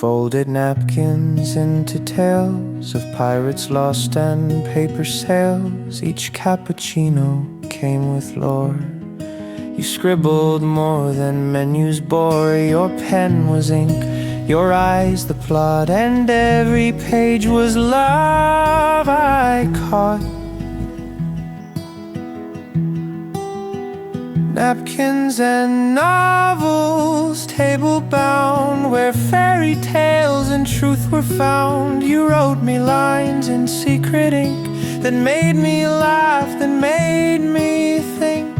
folded napkins into tales of pirates lost and paper sails. Each cappuccino came with lore. You scribbled more than menus bore. Your pen was ink, your eyes the plot, and every page was love I caught. Napkins and novels, table bound, where fairy tales and truth were found. You wrote me lines in secret ink that made me laugh, that made me think.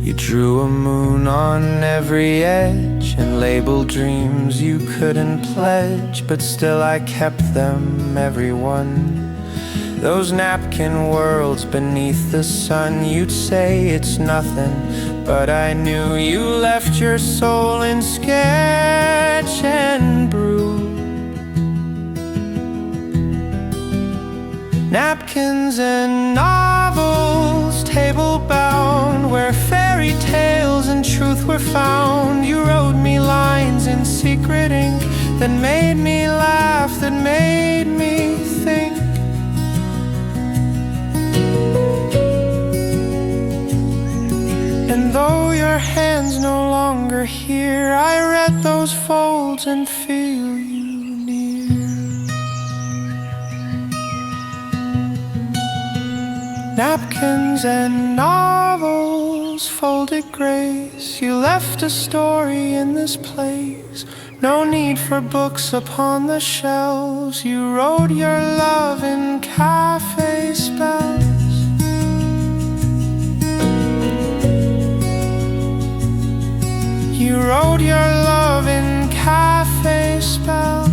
You drew a moon on every edge and labeled dreams you couldn't pledge, but still I kept them, every one. Those napkin worlds beneath the sun, you'd say it's nothing, but I knew you left your soul in sketch and brew. Napkins and novels, table bound, where fairy tales and truth were found. You wrote me lines in secret ink that made me laugh, that made me think. And though your hand's no longer here, I read those folds and feel you near. Napkins and novels, folded grace, you left a story in this place. No need for books upon the shelves. You wrote your love in cafe spells. You wrote your love in cafe spells.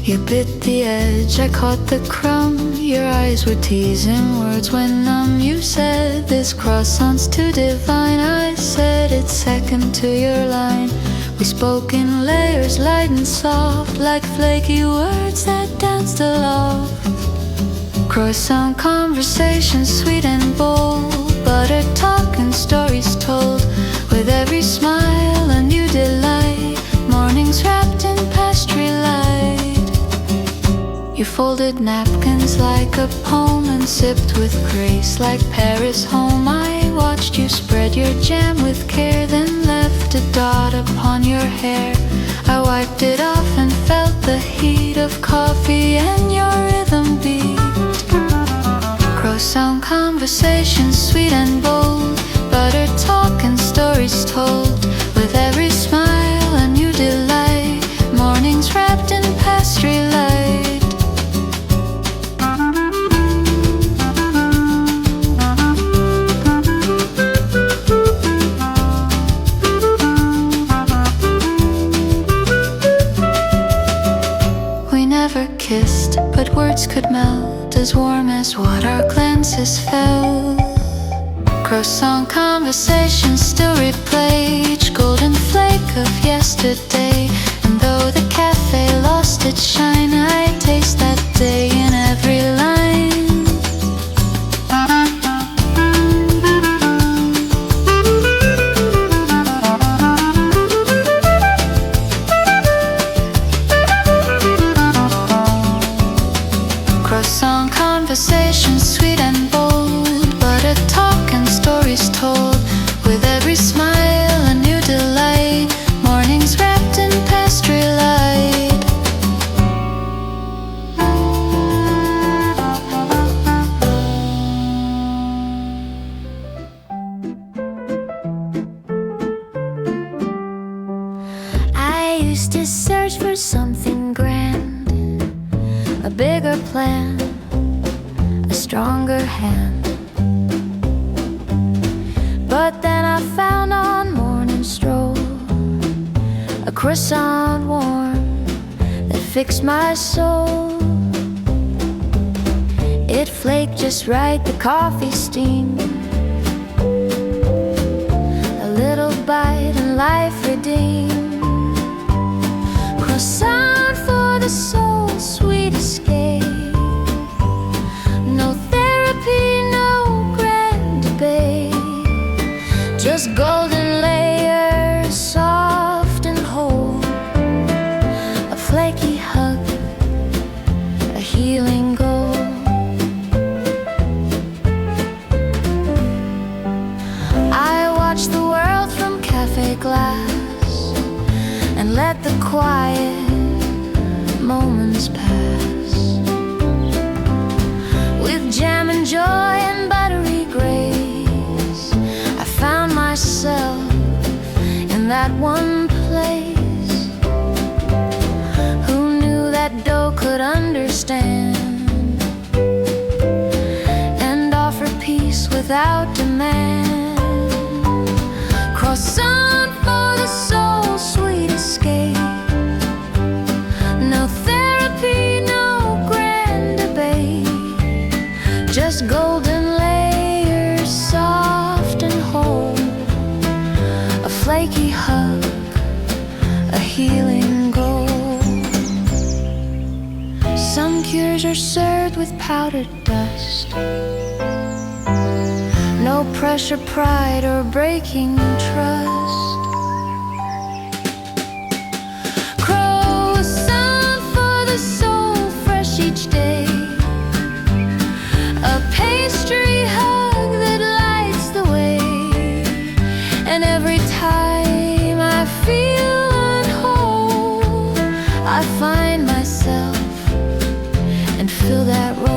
You bit the edge, I caught the crumb. Your eyes were teasing, words went numb. You said this croissant's too divine. I said it's second to your line. We spoke in layers, light and soft, like flaky words that danced aloft. Croissant conversations, sweet and bold, butter talk and stories told. With every smile a new delight, mornings wrapped in pastry light. You folded napkins like a poem and sipped with grace like Paris home. I watched you spread your jam with care, then left a dot upon your hair. I wiped it off and felt the heat of coffee and your rhythm beat. Croissant conversations, sweet and bold, butter talk and stories told. With every smile a new delight, mornings wrapped in pastry light. But words could melt as warm as what our glances felt. Croissant conversations still replay each golden flake of yesterday. And though the cafe lost its shine, I taste that day in every line. Croissant conversations, sweet and bold, butter talk and stories told. With every smile a new delight, mornings wrapped in pastry light. I used to search for something grand, a bigger plan, a stronger hand. But then I found on morning stroll a croissant warm that fixed my soul. It flaked just right, the coffee steam. A little bite and life redeemed. Croissant for the soul, sweet escape. No therapy, no grand debate. Just golden layers, soft and whole. A flaky hug, a healing goal. I watch the world from cafe glass and let the quiet moments pass. With jam and joy and buttery grace, I found myself in that one place. Who knew that dough could understand and offer peace without demand? Croissant for the soul, sweet escape. No therapy, no grand debate. Just golden layers, soft and whole. A flaky hug, a healing goal. Some cures are served with powdered dust. No pressure, pride, or breaking trust. Croissant for the soul, fresh each day. A pastry hug that lights the way. And every time I feel unwhole, I find myself and fill that role.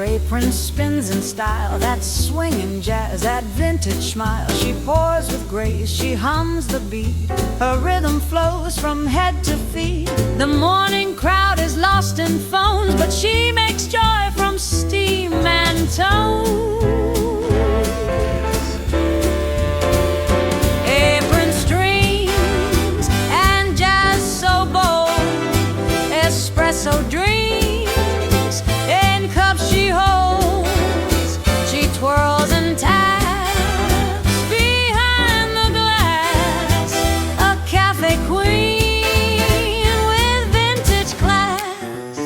Apron spins in style, that swinging jazz, that vintage smile. She pours with grace, she hums the beat. Her rhythm flows from head to feet. The morning crowd is lost in phones, but she makes joy from steam and tones. Apron strings and jazz so bold, espresso dreams in cups she holds. She twirls and taps behind the glass, a cafe queen with vintage class.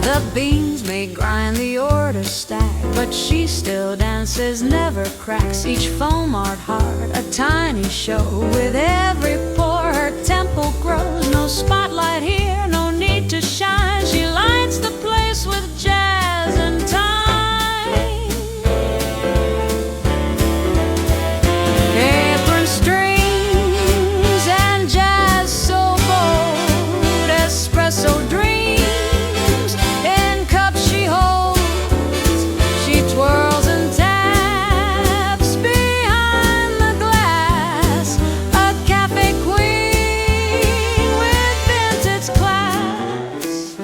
The beans may grind, the order stack, but she still dances, never cracks. Each foam art heart, a tiny show. With every pore her tempo grows. No spotlight here, no need to shine. She lights the place with jazz and time. Apron strings and jazz so bold, espresso dreams in cups she holds. She twirls and taps behind the glass, a cafe queen with vintage class.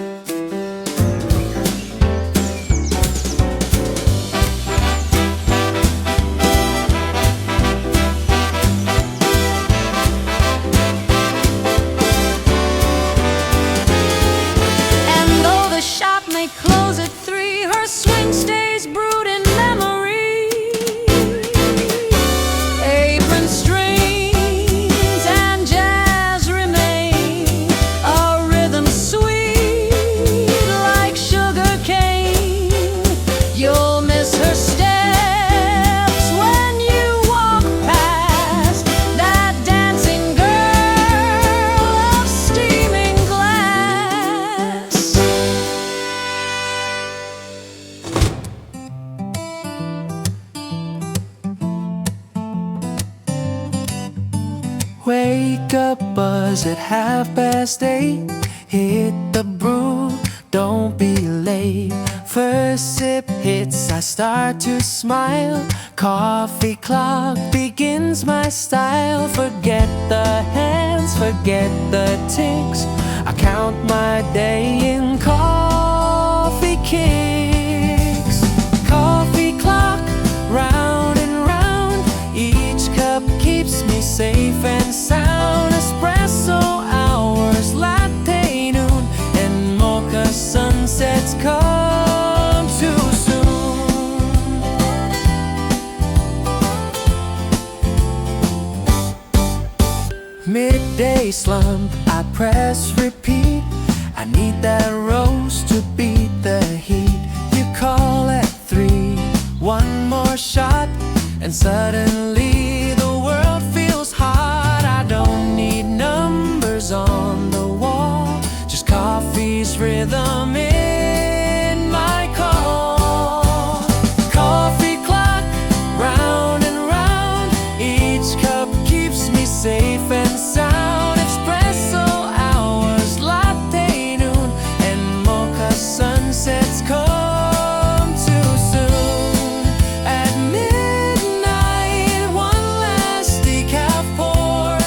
And though the shop may close at 3, her swing stays brewed in memory. Apron strings and jazz remain, a rhythm sweet like sugar cane. You'll miss her steps when you walk past that dancing girl of steaming glass. Wake up, buzz at 8:30. Hit the brew, don't be late. First sip hits, I start to smile. Coffee clock begins my style. Forget the hands, forget the ticks. I count my day in coffee kicks. Coffee clock, round and round. Each cup keeps me safe and sound. Espresso hours, latte noon, and mocha sunsets come too soon. Midday slump, I press repeat. I need that roast to beat the heat. You call at 3, one more shot, and suddenly the world feels hot. I don't need numbers on the wall, just coffee's rhythm in my call. Coffee clock, round and round. Each cup keeps me safe and sound. Espresso hours, latte noon, and mocha sunsets come too soon. At midnight, one last decaf pour,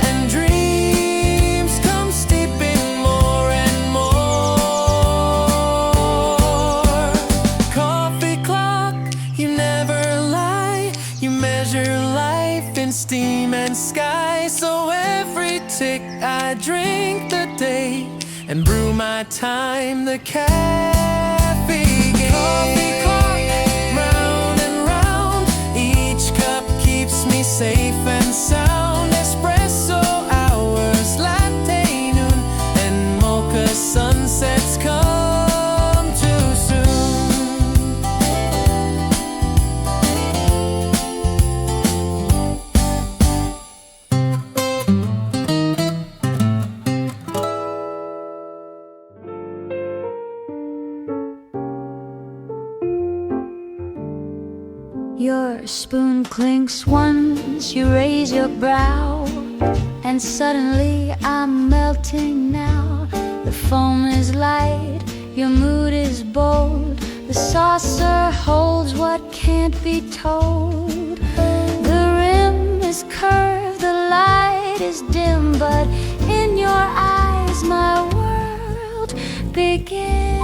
and dreams come steeping more and more. Coffee clock, you never lie. You measure life in steam and sky. So every tick I drink the day and brew my time the cafe game. Coffee clock, round and round. Each cup keeps me safe and sound. Espresso hours, latte noon, and mocha sunsets come too soon. Your spoon clinks once you raise your brow, and suddenly I'm melting now. The foam is light, your mood is bold. The saucer holds what can't be told. The rim is curved, the light is dim, but in your eyes my world begins.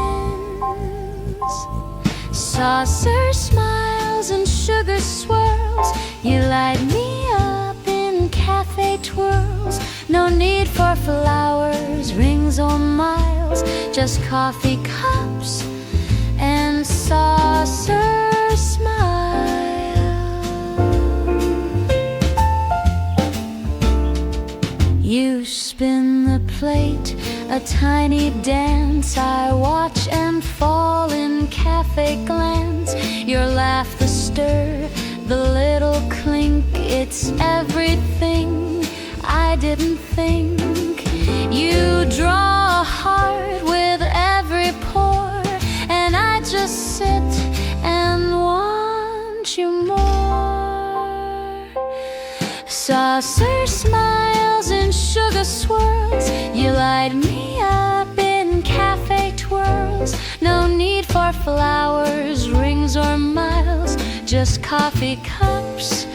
Saucer smiles and sugar swirls. You light me up in cafe twirls. No need for flowers, rings or miles, just coffee cups and saucer smile. You spin the plate, a tiny dance. I watch and fall in cafe glance. Your laugh, the stir, the little clink. It's everything I didn't think. You draw a heart with every pore, and I just sit and want you more. Saucer smiles and sugar swirls. You light me up in cafe twirls. No need for flowers, rings or miles, just coffee cups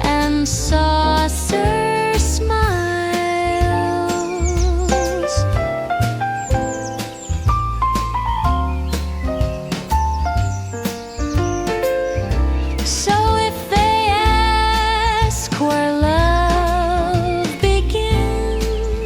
and saucer smiles. So if they ask where love begins,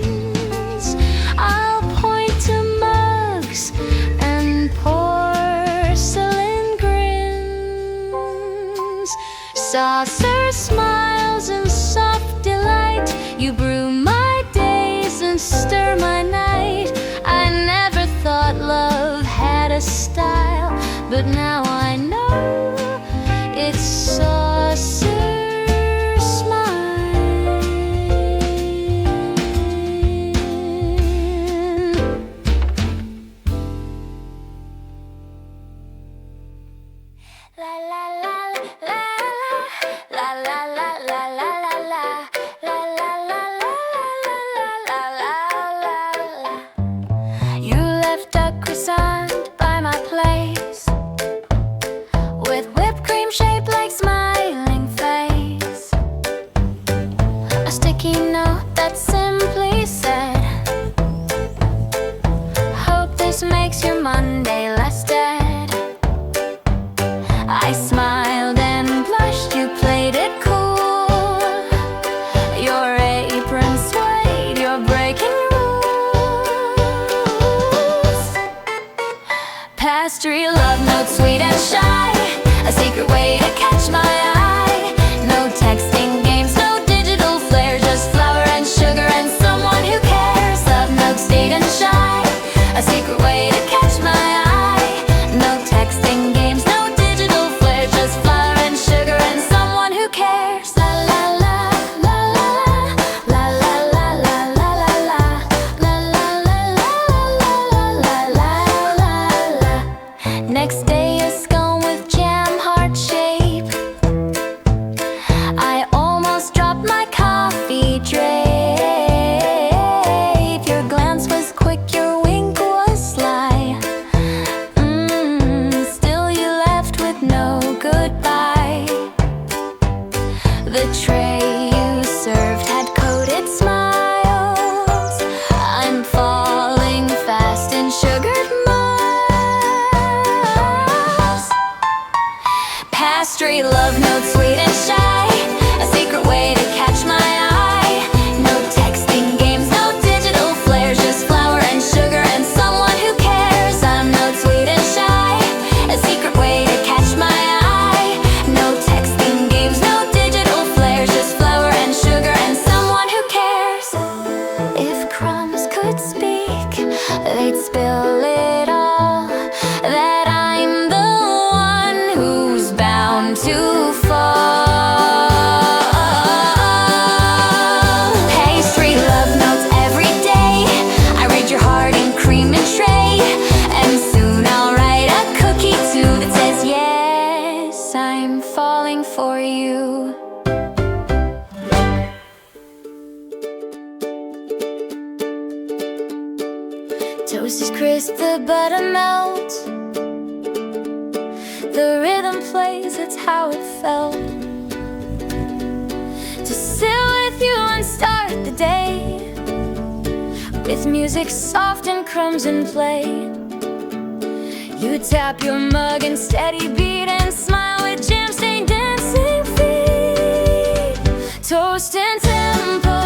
I'll point to mugs and porcelain grins. Saucer smiles and soft delight. You brew my days and stir my night. I never thought love had a style, but now I know it's saucer smile. La la la la la la la la la la la la la la la la la la. You left a croissant by my place. Pastry love notes sweet and shy, a secret way to catch my eye. No texting games, no digital flair, just flour and sugar and someone who cares. Love notes sweet and shy, a secret way to catch my eye. No texting games, no digital flair, just flour and sugar and someone who cares. La la la la la la la la la la la la la la la la la la. Next day a scone with jam heart shape. I almost dropped my coffee drape. Your glance was quick, your wink was sly. Still you left with no goodbye. The tray you served had coated smiles. I'm falling fast in sugared miles. Pastry love notes sweet and shy, a secret way to catch my eye. No texting games, no digital flares, just flour and sugar and someone who cares. I'm notes sweet and shy, a secret way to catch my eye. No texting games, no digital flares, just flour and sugar and someone who cares. If crumbs could speak, they'd spill it all. That I'm the one who's bound to fall. Pastry love notes every day. I read your heart in cream and tray. And soon I'll write a cookie too that says, yes, I'm falling for you. Toast is crisp, the butter melts. The rhythm plays, it's how it felt. To sit with you and start the day with music soft and crumbs in play. You tap your mug in steady beat and smile with jam-stained dancing feet. Toast and tempo,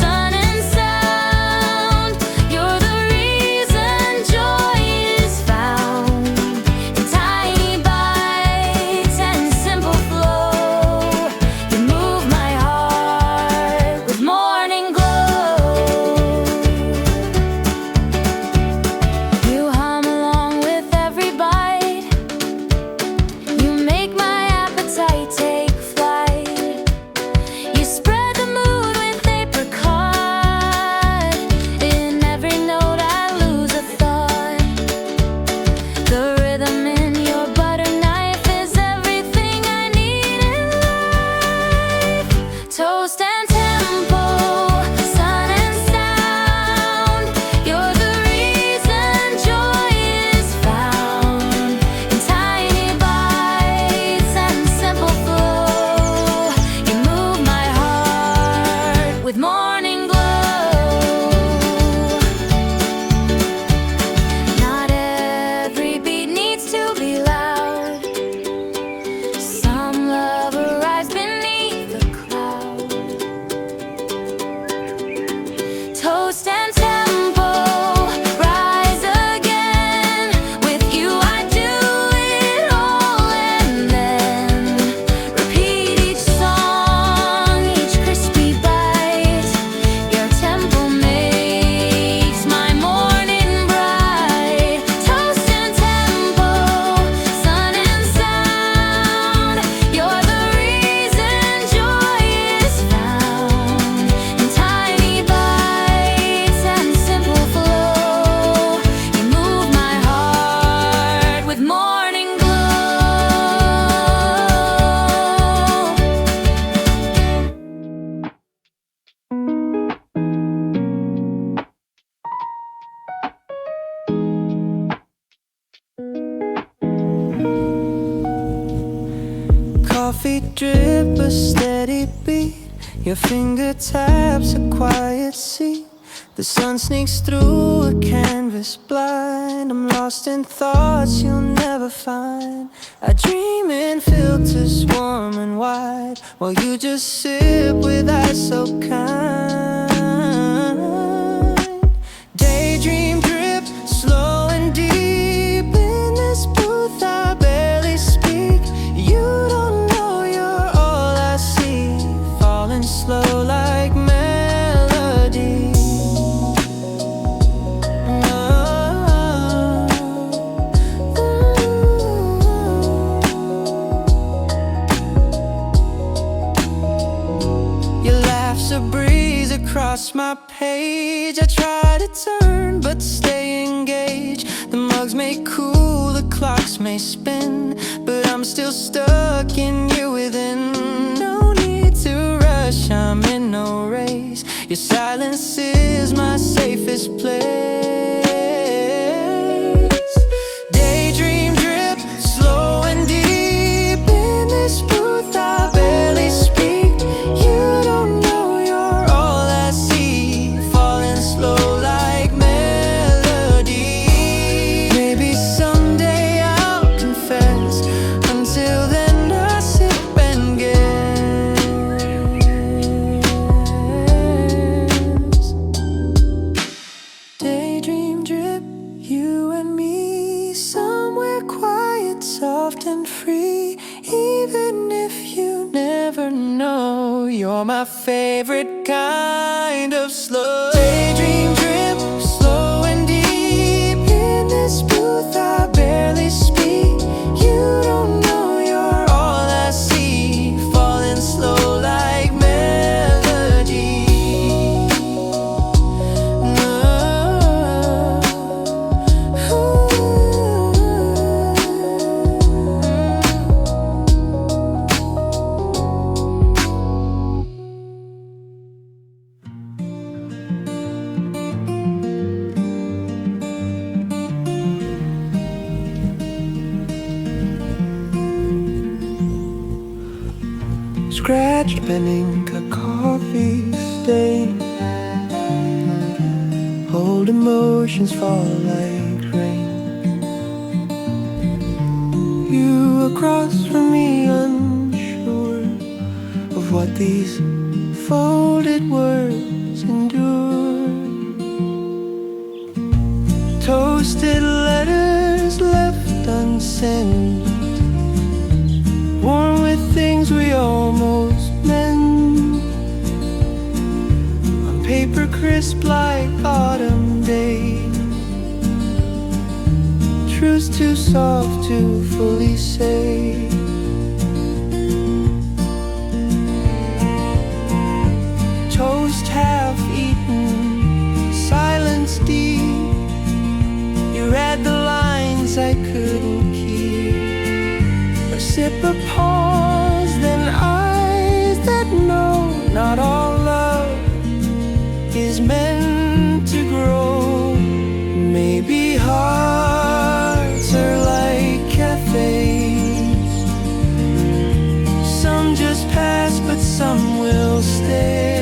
sun and sound. You're the reason joy is found in tiny bites and simple flow. You move my heart with morning glow. You hum along with every bite. You make my appetite take flight. You spread the mood with apricot. In every note I lose a thought. The rhythm in your butter knife is everything I need in life. Toast and tempo, sun and sound. You're the reason joy is found in tiny bites and simple flow. You move my heart with morning glow. Not every beat needs to be loud. Some love arrives beneath the cloud. Toast and tempo, rise again. With you I do it all and then repeat each song, each crispy bite. Your tempo makes my morning bright. Toast and tempo, sun and sound. You're the reason joy is found in tiny bites and simple flow. You move my heart with morning glow. Coffee drip, a steady beat. Your fingertips, a quiet sea. The sun sneaks through a canvas blind. I'm lost in thoughts you'll never find. I dream in filters warm and wide, while you just sip with eyes so kind. Daydream drip, slow and deep in page. I try to turn but stay engaged. The mugs may cool, the clocks may spin, but I'm still stuck in you within. No need to rush, I'm in no race. Your silence is my safest place. Daydream drip, slow and deep in this booth. I barely speak. You don't know you're all I see, falling slow like melody. Maybe someday I'll confess. Until then, I sit and guess. Daydream drip, you and me, somewhere quiet, soft and free. Even if you never know, you're my favorite kind of slow. Daydream drip, slow and deep in this booth. I barely speak. You don't know you're all I see, falling slow like melody. Scratch penning a coffee stain. Hold emotions fall like rain. You across from me, unsure of what these folded words endure. Toasted letters left unsent, warm with things we almost meant. On paper crisp like autumn days, truths too soft to fully say. Toast half eaten, silence deep. You read the lines I couldn't keep. A sip, a pause, then eyes that know not all love is meant to grow. Maybe hearts are like cafes. Some just pass, but some will stay.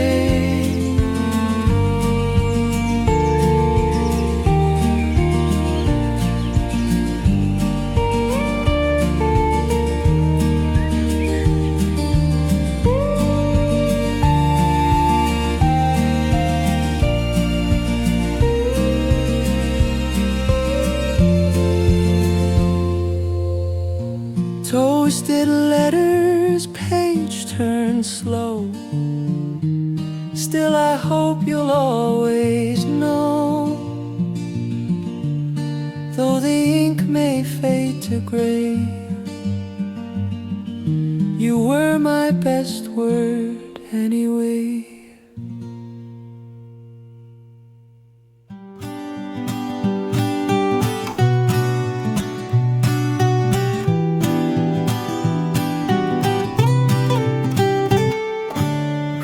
Toasted letters, page turn slow. Still I hope you'll always know, though the ink may fade to gray, you were my best word anyway.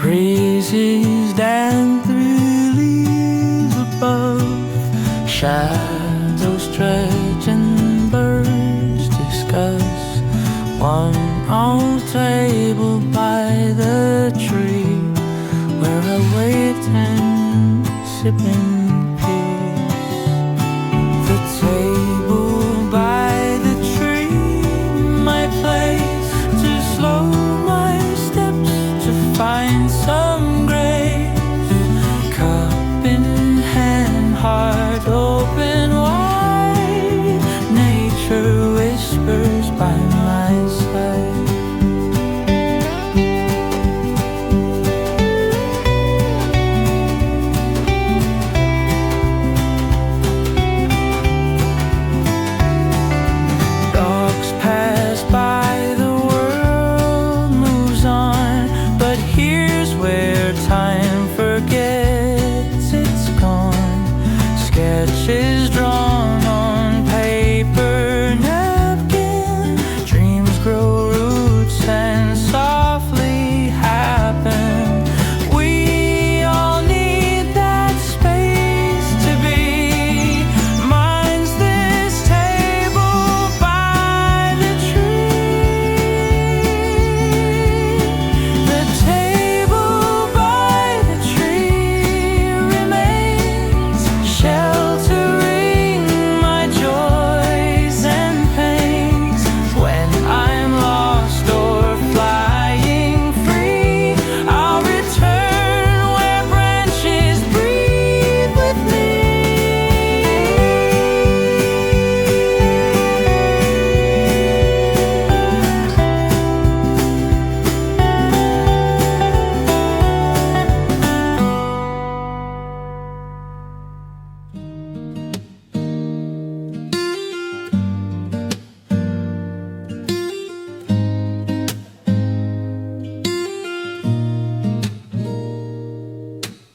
Breezes dance through leaves above, shadows stretch and birds discuss. One old table by the tree, where I wait and sip in peace. The table by the tree, my place to slow my steps, to find some grace. Cup in hand, heart open wide, nature whispers by my side.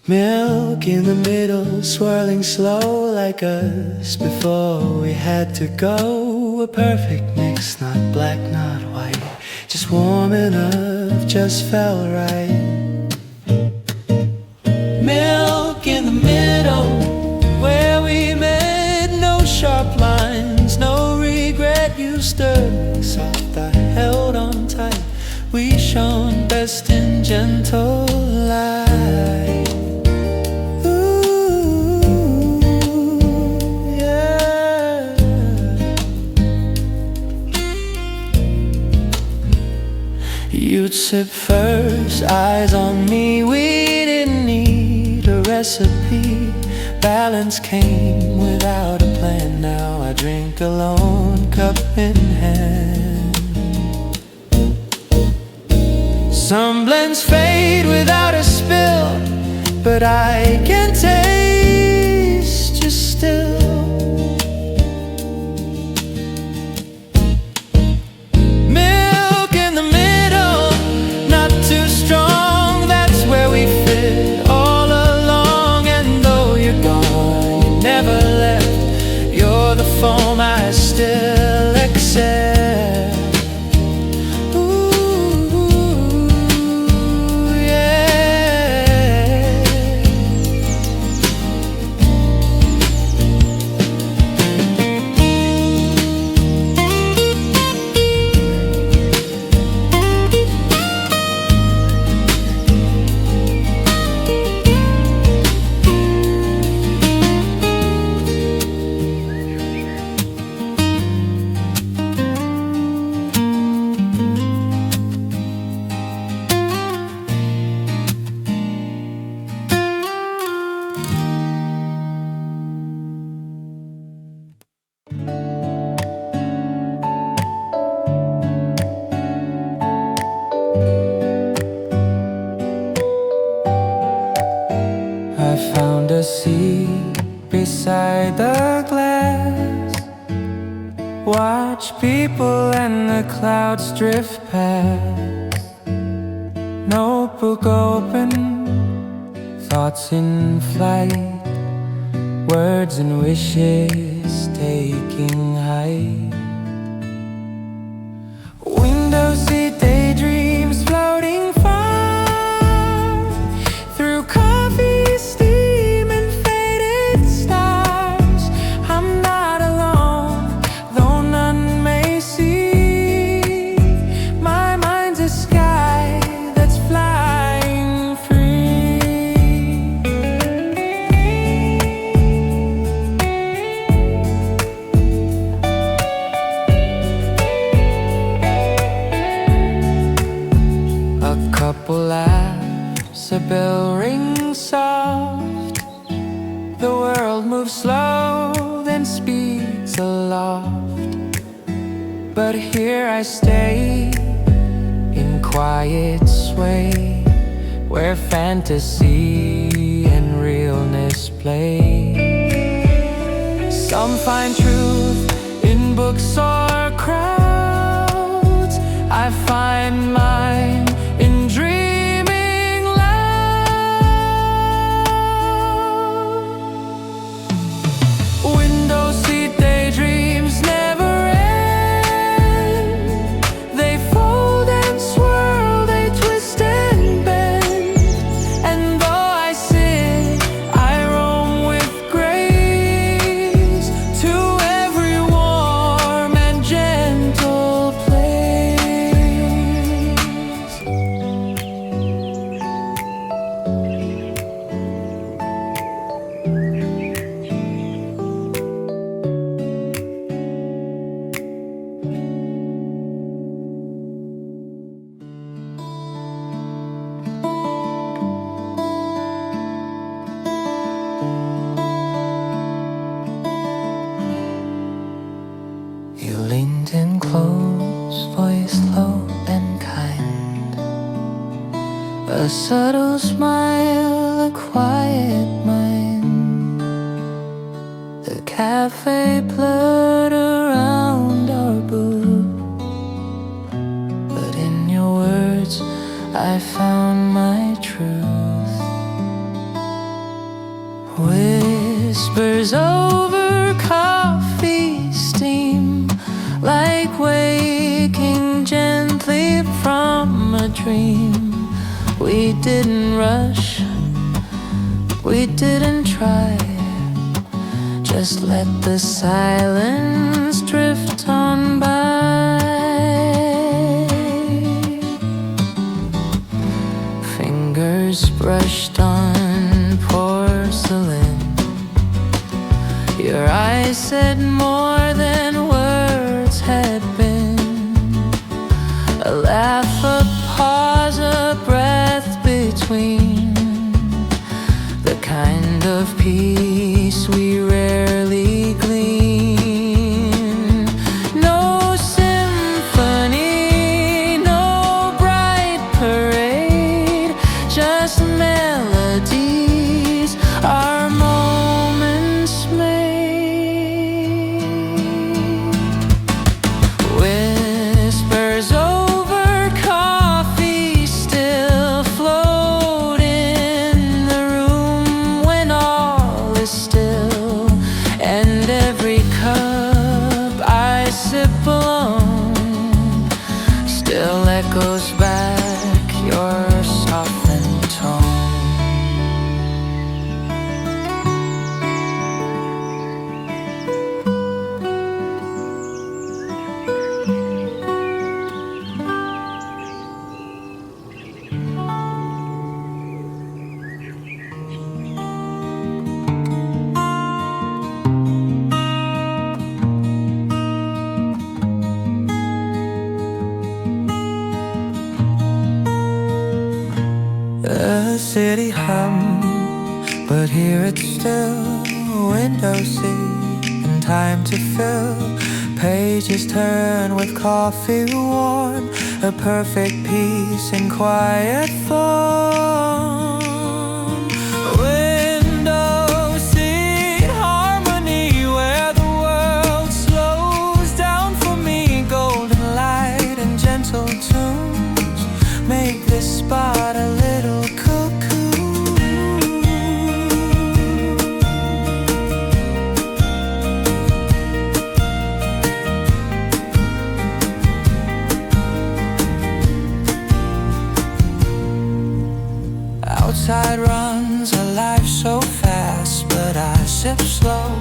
Milk in the middle, swirling slow like us before we had to go. A perfect mix, not black, not white, just warm enough, just felt right. Milk in the middle, where we met, no sharp lines, no regret. You stirred me soft, I held on tight. We shone best in gentle light. You'd sip first, eyes on me. We didn't need a recipe. Balance came without a plan. Now I drink alone, cup in hand. Some blends fade without a spill, but I can taste you still. Foam I still accept. Ooh, yeah. Found a seat beside the glass. Watch people and the clouds drift past. Notebook open, thoughts in flight. Words and wishes taking height. Window seat daydreams floating far through coffee. A bell rings soft. The world moves slow, then speeds aloft. But here I stay in quiet sway, where fantasy and realness play. Some find truth in books or crowds. I find mine in dreams. A subtle smile, a quiet mind. The cafe blurred around our booth, but in your words I found my truth. whispers over coffee steam, like waking gently from a dream. We didn't rush, we didn't try, just let the silence drift on by. Fingers brushed on porcelain, your eyes said more than words had been. A laugh, a pause, a breath between, the kind of peace we rarely glean. No symphony, no bright parade, just melodies our moments made. Whispers over coffee still float in the room when all is still, and every cup I sip alone still echoes back your softened tone. The city hum, but here it's still. Window seat and time to fill. Pages turn with coffee warm, a perfect peace in quiet form. Window seat harmony, where the world slows down for me. Golden light and gentle tunes make this spot a little cocoon. Outside runs a life so fast, but I sip slow,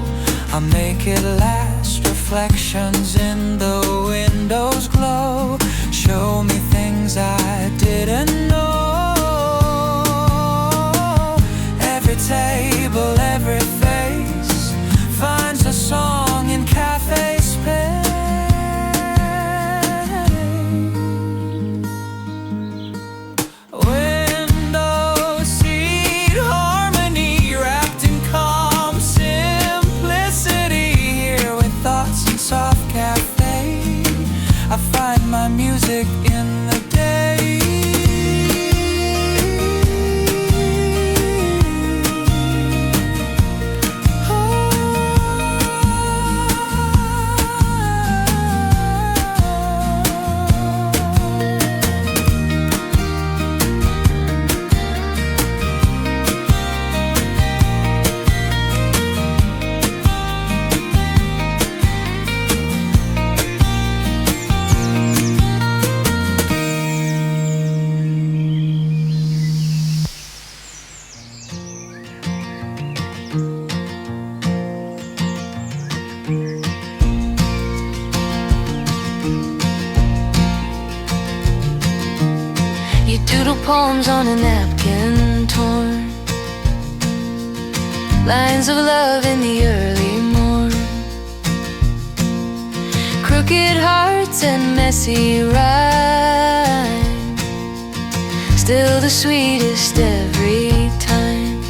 I make it last. Reflections in the windows glow, show me things I didn't know. Every table, every face finds a song in cafe space. Window seat harmony, wrapped in calm simplicity. Here with thoughts and soft cafe, I find my music in the day. You doodle poems on a napkin torn, lines of love in the early morn, crooked hearts and messy rhyme, still the sweetest every time.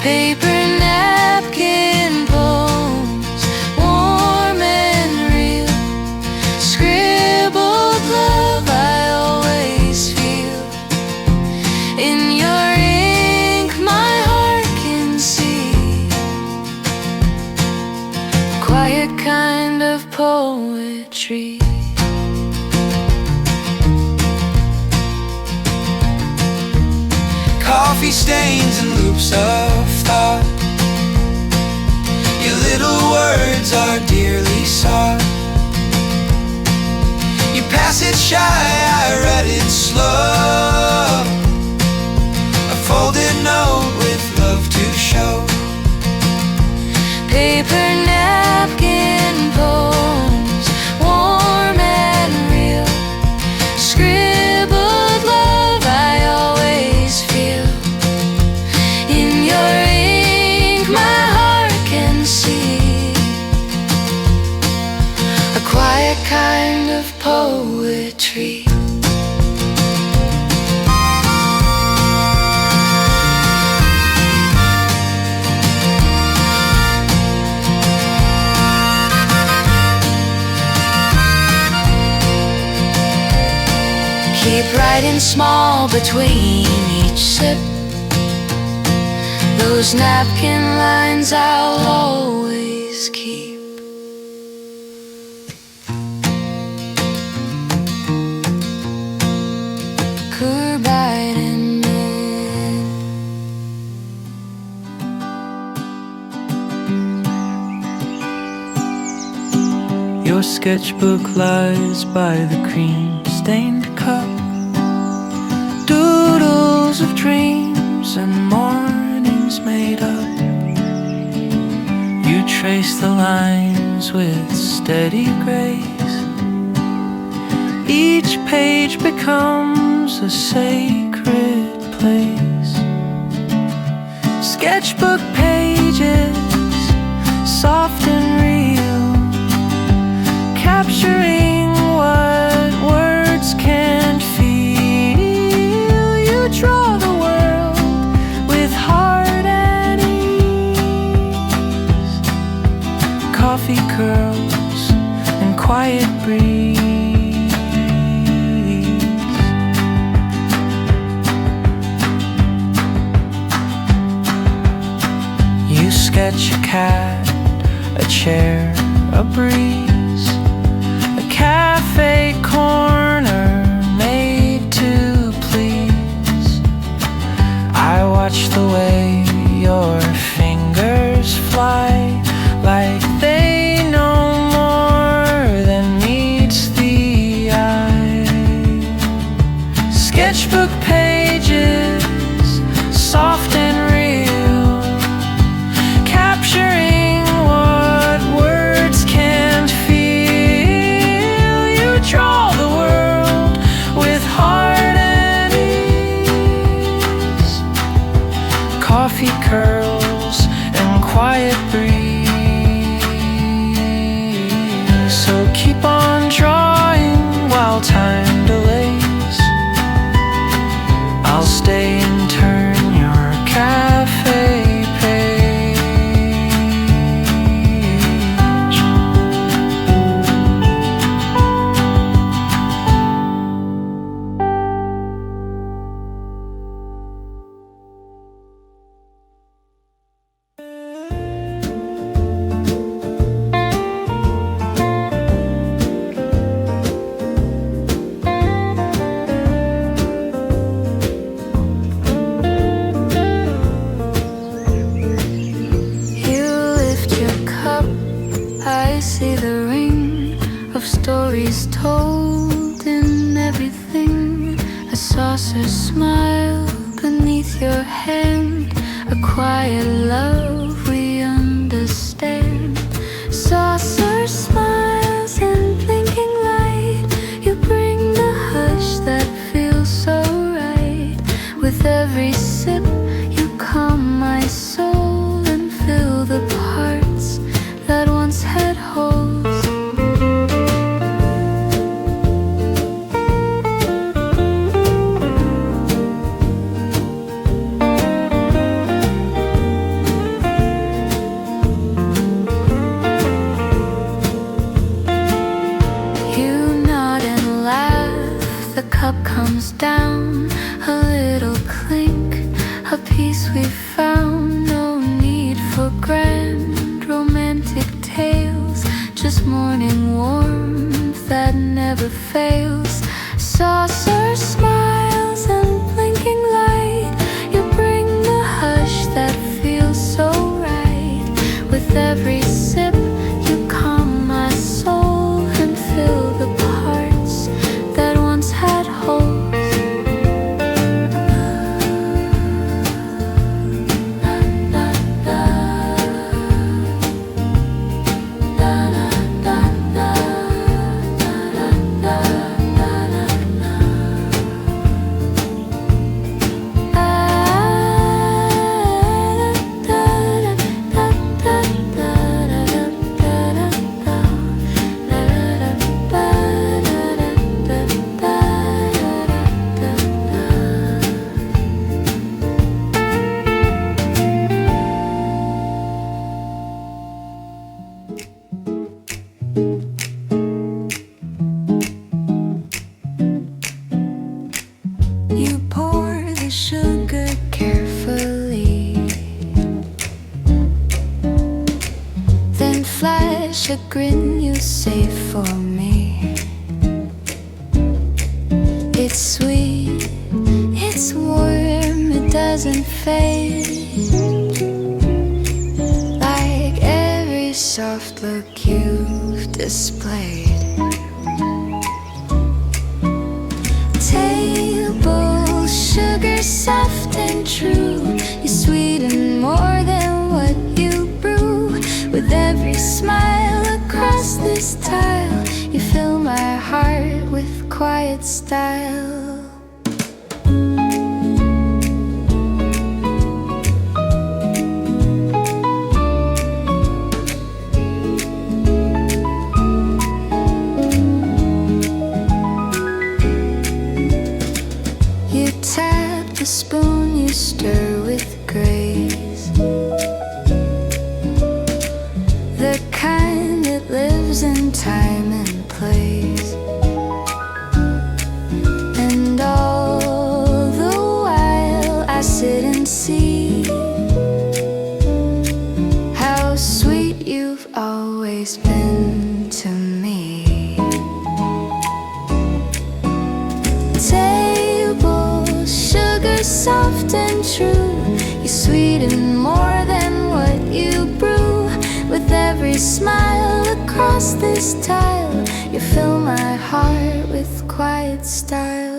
Paper napkin poems, warm and real, scribbled love I always feel. In your ink my heart can see, quiet kind of poetry. Coffee stains and loops of thought, little words are dearly sought. You pass it shy, I read it slow. A folded note with love to show. Paper napkin poems, warm and real. Scribbled love I always feel. In your ink my heart can see. A quiet kind of poetry. Keep writing small between each sip. Those napkin lines I'll always keep. Kurbiten med. Your sketchbook lies by the cream-stained cup. Doodles of dreams and mornings made up. You trace the lines with steady grace. Each page becomes a sacred place. Sketchbook pages, soft and real, capturing what words can't feel. You draw the world with heart and ease. Coffee curls and quiet breeze. You sketch a cat, a chair, a breeze, a cafe corner made to please. I watch the way your fingers fly, like they know more than meets the eye. Sketchbook pages, soft and real, capturing what words can't feel. You draw the world with heart and ease. Coffee curls and quiet breeze. So keep on drawing while time delays. I'll stay and turn your cafe page. You lift your cup, I see the ring of stories told in everything. A saucer smile beneath your hand, a quiet love we understand. Saucer smiles and blinking light, you bring the hush that feels so right. With every sip you calm my soul and fill the parts that once had holes. You nod and laugh, the cup comes down, a little clink, a piece we found. No need for grand romantic tales, just morning warmth that never fails. Saucer smiles and blinking light, you bring the hush that feels so right. With every You pour the sugar carefully, then flash a grin you save for me. It's sweet, it's warm, it doesn't fade. Like every soft look you've displayed. Table sugar soft and true, you sweeten more than what you brew. With every smile across this tile, you fill my heart with quiet style. You tap the spoon, you stir with grace, the kind that lives in time and place. And all the while I sit and see how sweet you've always been to me. Table sugar soft and true, you sweeten more than what you brew. With every smile across this tile, you fill my heart with quiet style.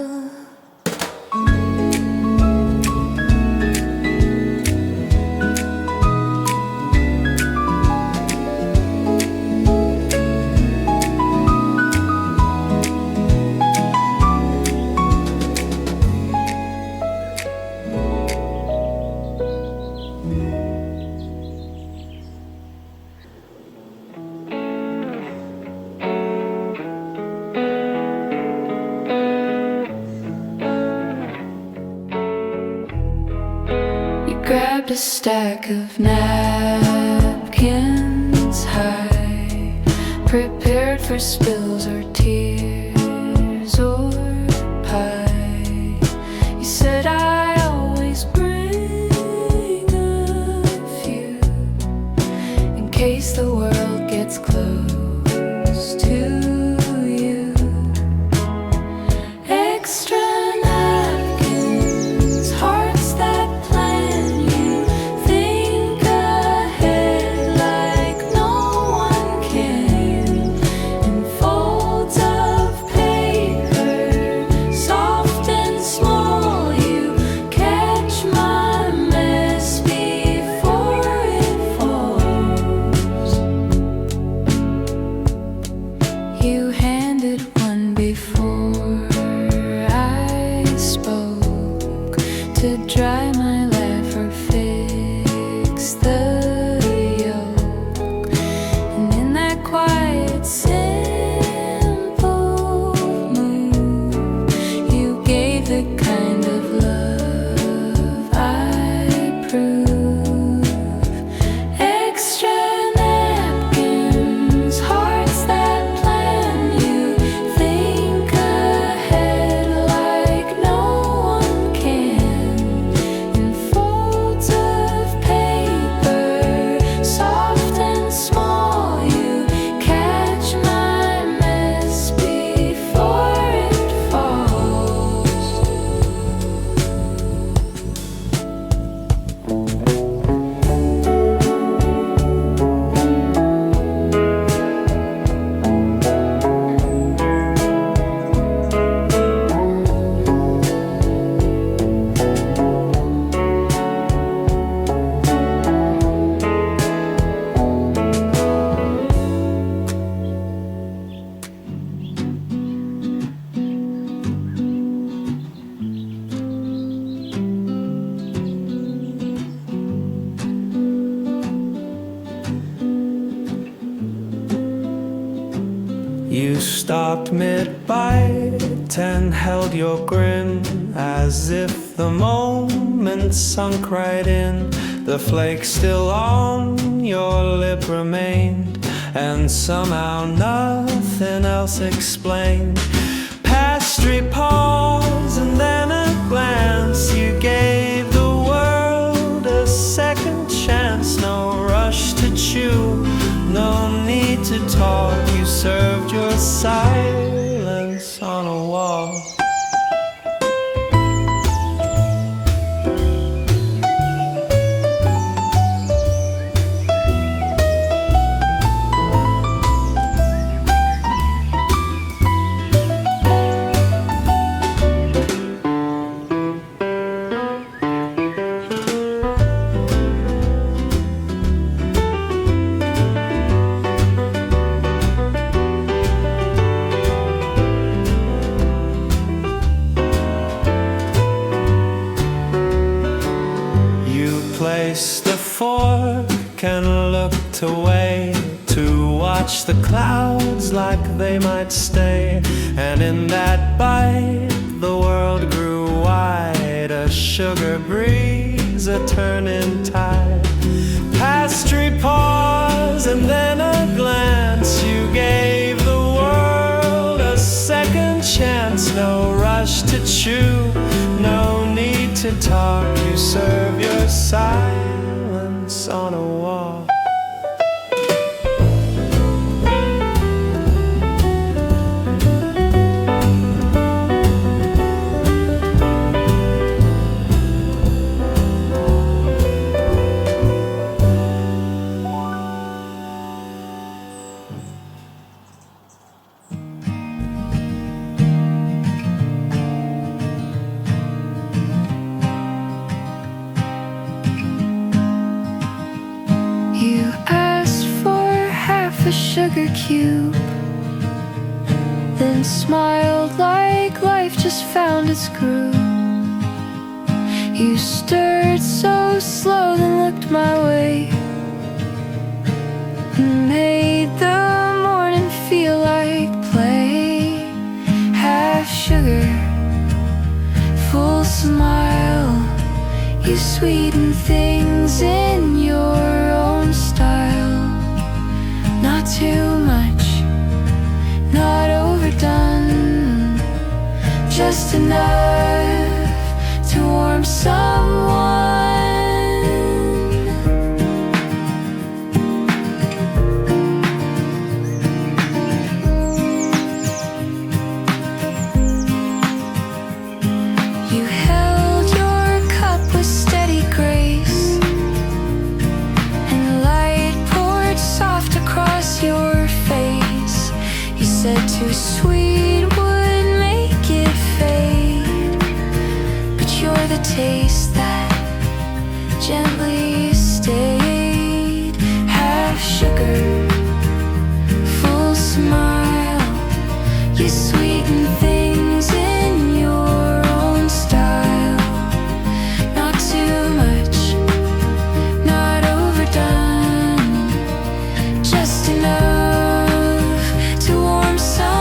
Grabbed a stack of napkins high, prepared for spills or tears or pie. You said I always bring a few in case the world gets close to you. Extra napkins, hearts that plan. You think ahead like no one can. In folds of paper, soft and small, you catch my mess before it falls. You handed one before I spoke, to dry my laugh or fix the yoke. And in that quiet, simple move, you gave the kind of love I prove. Extra napkins, hearts that plan. You think ahead like no one can. In folds of paper, soft and small, you catch my mess before it falls. You stopped mid-bite and held your grin as if the moment sunk right in. The flake still on your lip remained, and somehow nothing else explained. Pastry pause and then a glance. You gave the world a second chance. No rush to chew, no need to talk. You served your silence on a wall. Place the fork and looked away to watch the clouds like they might stay. And in that bite the world grew wide, a sugar breeze, a turning tide. Pastry pause and then a glance. You gave the world a second chance. No rush to chew, no need to talk. You serve your silence on a wall. A sugar cube, then smiled like life just found its groove. You stirred so slow, then looked my way, and made the morning feel like play. Half sugar, full smile. You sweeten things in your own style. Not too much, not overdone, just enough to warm someone. You held your cup with steady grace, and light poured soft across your face. You said too sweet would make it fade, but you're the taste that gently stayed. Half sugar, full smile. You sweeten things in your own style. Not too much, not overdone, just enough to warm someone.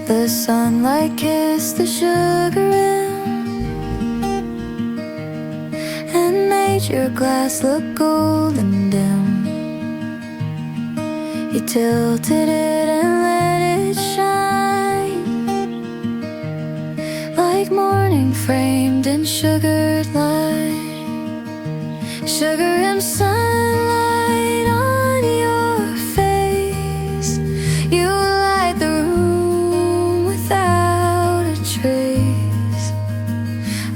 The sunlight kissed the sugar rim and made your glass look golden dim. You tilted it and let it shine like morning framed in sugared light. Sugar and sunlight on your face. You light the room without a trace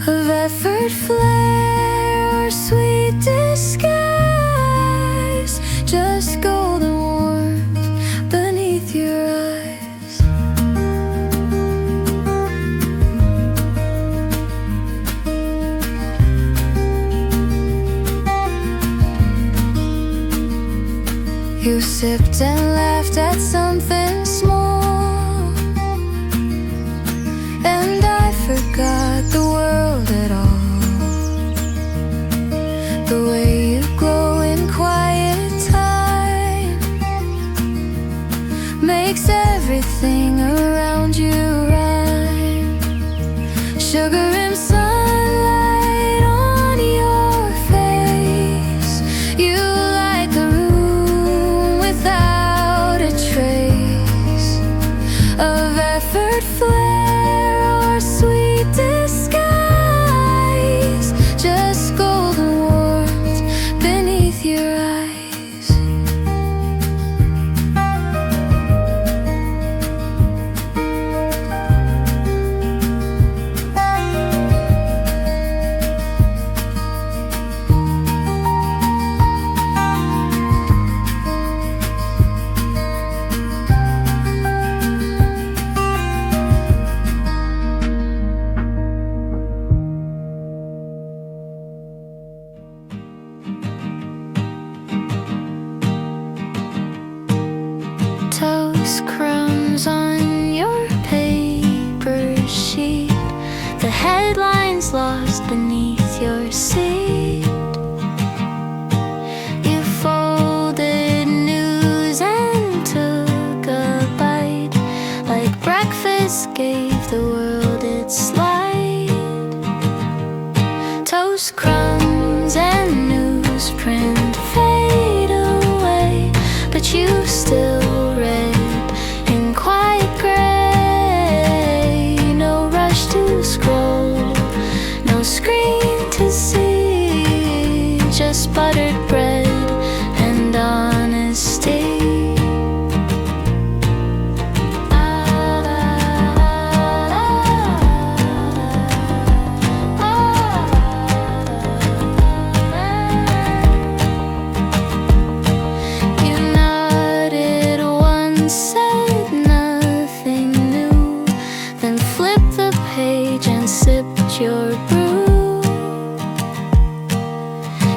of effort, flare, or sweet disguise. Just golden warmth beneath your eyes. You sipped and laughed at something small, and I forgot the world at all. The way you glow in quiet time makes everything around you rhyme. Sugar and sunlight on your face. You like a room without a trace of effort, flair, or sweet disguise. Just golden warmth beneath your eyes. Toast crumbs on your paper sheet, the headlines lost beneath your seat. You folded news and took a bite, like breakfast gave the world its light. Toast crumbs and newsprint fade away, but you still read in quiet gray. No rush to scroll, no screen to see, just buttered bread and honesty. You nodded once, said nothing new, then flipped the page and sipped your brew.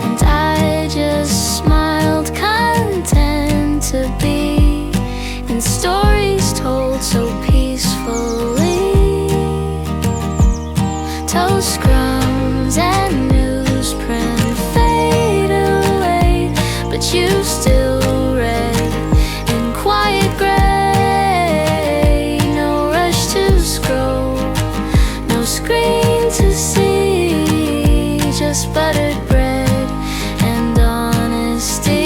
And I just smiled, content to be in stories told so peacefully. Toast crumbs and newsprint fade away, but you still read in quiet gray. No rush to scroll, no screen to see, just buttered bread and honesty.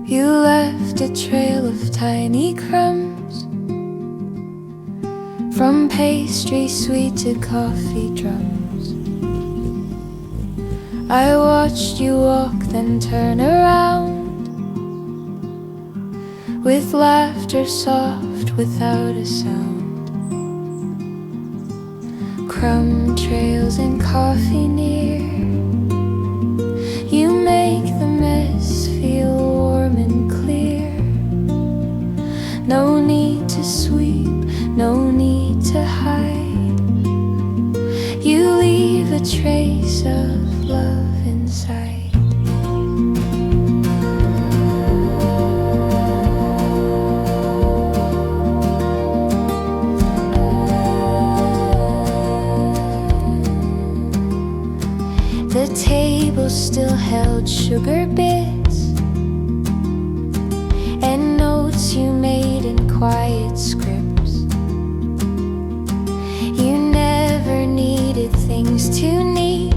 You left a trail of tiny crumbs, from pastry sweet to coffee drums. I watched you walk, then turn around, with laughter soft without a sound. Crumb trails and coffee near, you make the mess feel warm and clear. No need to sweep, no need to hide. You leave a trace of love inside. The table still held sugar bits and notes you made in quiet scripts. You never needed things too neat,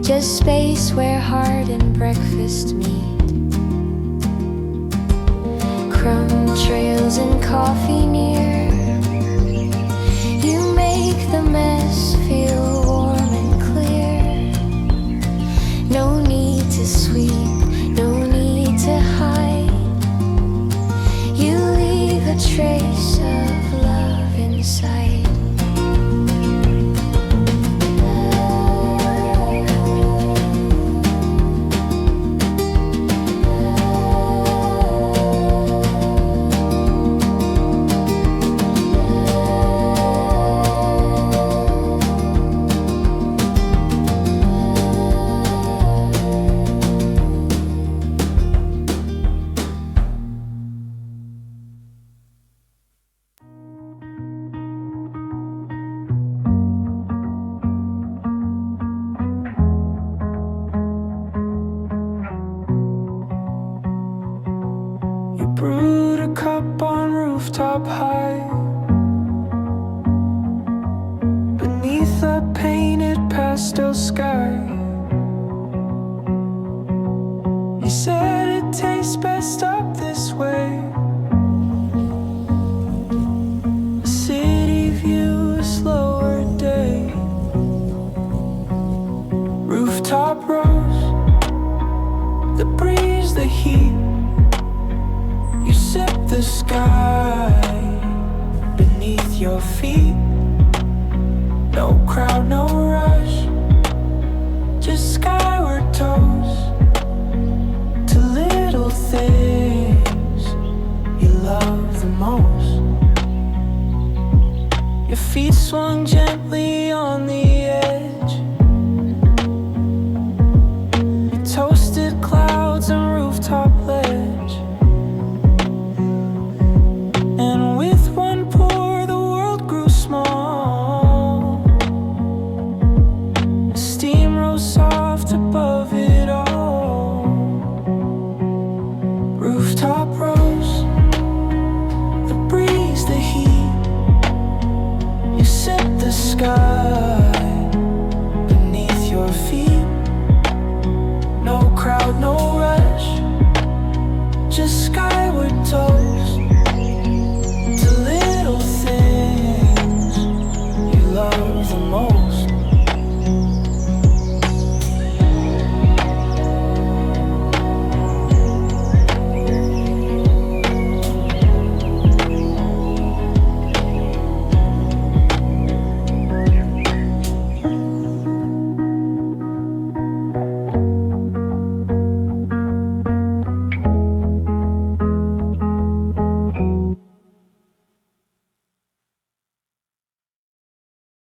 just space where heart and breakfast meet. Crumb trails and coffee near, to sweet, no need to hide. You leave a trace of love inside. You brewed a cup on rooftop high, beneath a painted pastel sky. You said it tastes best up this way. A city view, a slower day. Rooftop roast, the breeze, the heat. You sip the sky beneath your feet. No crowd, no rush, just skyward toast to little things you love the most. Your feet swung gently